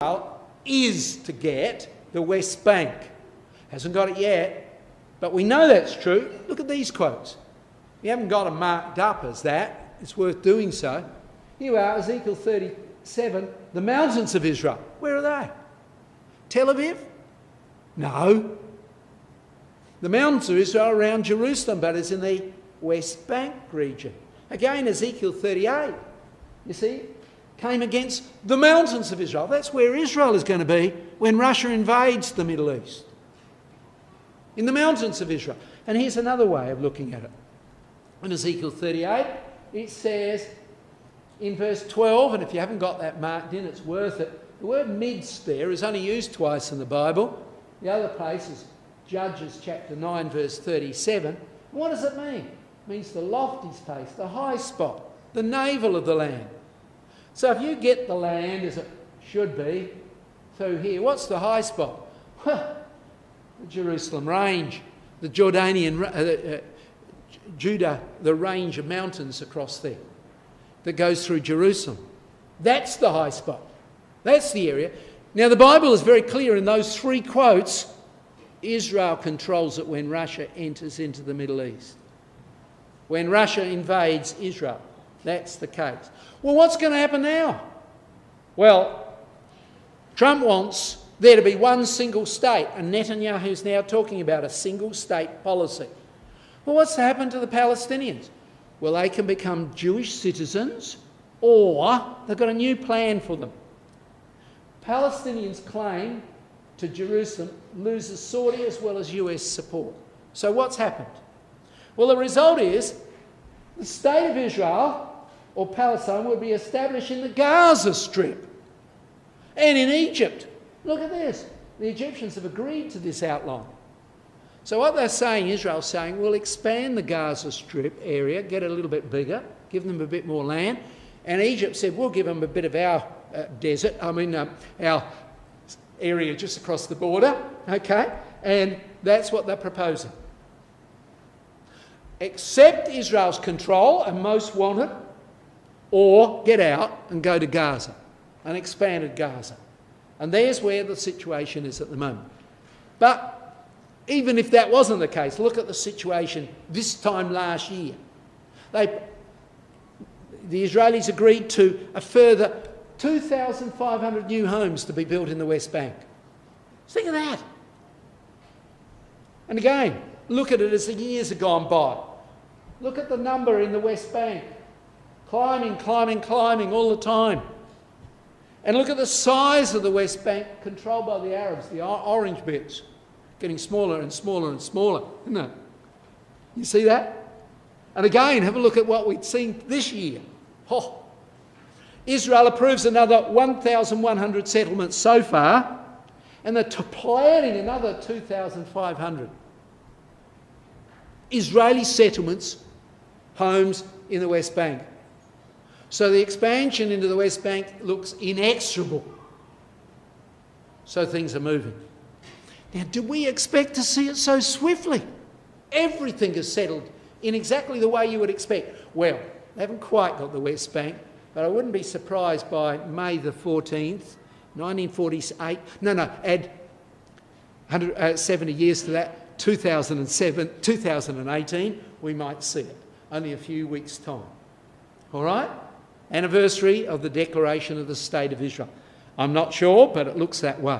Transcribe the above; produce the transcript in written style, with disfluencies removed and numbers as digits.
Israel is to get the West Bank. Hasn't got it yet, but we know that's true. Look at these quotes. You haven't got them marked up as that. It's worth doing so. Here we are, Ezekiel 37, the mountains of Israel. Where are they? Tel Aviv? No. The mountains of Israel are around Jerusalem, but it's in the West Bank region. Again, Ezekiel 38, you see, came against the mountains of Israel. That's where Israel is going to be when Russia invades the Middle East. In the mountains of Israel. And here's another way of looking at it. In Ezekiel 38, it says in verse 12, and if you haven't got that marked in, it's worth it. The word midst there is only used twice in the Bible. The other place is Judges chapter 9, verse 37. What does it mean? It means the lofty space, the high spot, the navel of the land. So if you get the land as it should be through here, what's the high spot? The Jerusalem range, the Jordanian, Judah, the range of mountains across there that goes through Jerusalem. That's the high spot. That's the area. Now the Bible is very clear in those three quotes. Israel controls it when Russia enters into the Middle East. When Russia invades Israel, that's the case. Well, what's going to happen now? Well, Trump wants there to be one single state, and Netanyahu's now talking about a single state policy. Well, what's happened to the Palestinians? Well, they can become Jewish citizens, or they've got a new plan for them. Palestinians' claim to Jerusalem loses Saudi as well as US support. So what's happened? Well, the result is the state of Israel, or Palestine, will be established in the Gaza Strip and in Egypt. Look at this. The Egyptians have agreed to this outline. So what they're saying, Israel's saying, we'll expand the Gaza Strip area, get it a little bit bigger, give them a bit more land. And Egypt said, we'll give them a bit of our our area just across the border, okay? And that's what they're proposing. Accept Israel's control, and most want it, or get out and go to Gaza, an expanded Gaza. And there's where the situation is at the moment. But even if that wasn't the case, look at the situation this time last year. The Israelis agreed to a further 2,500 new homes to be built in the West Bank. Think of that. And again, look at it as the years have gone by. Look at the number in the West Bank. Climbing all the time. And look at the size of the West Bank controlled by the Arabs, the orange bits. Getting smaller and smaller and smaller, isn't it? You see that? And again, have a look at what we've seen this year. Oh. Israel approves another 1,100 settlements so far, and they're planning another 2,500 Israeli settlements, homes in the West Bank. So the expansion into the West Bank looks inexorable. So things are moving. Now, do we expect to see it so swiftly? Everything is settled in exactly the way you would expect. Well, they haven't quite got the West Bank, but I wouldn't be surprised by May the 14th, 1948. Add 70 years to that, 2018, we might see it. Only a few weeks' time. All right? Anniversary of the declaration of the State of Israel. I'm not sure, but it looks that way.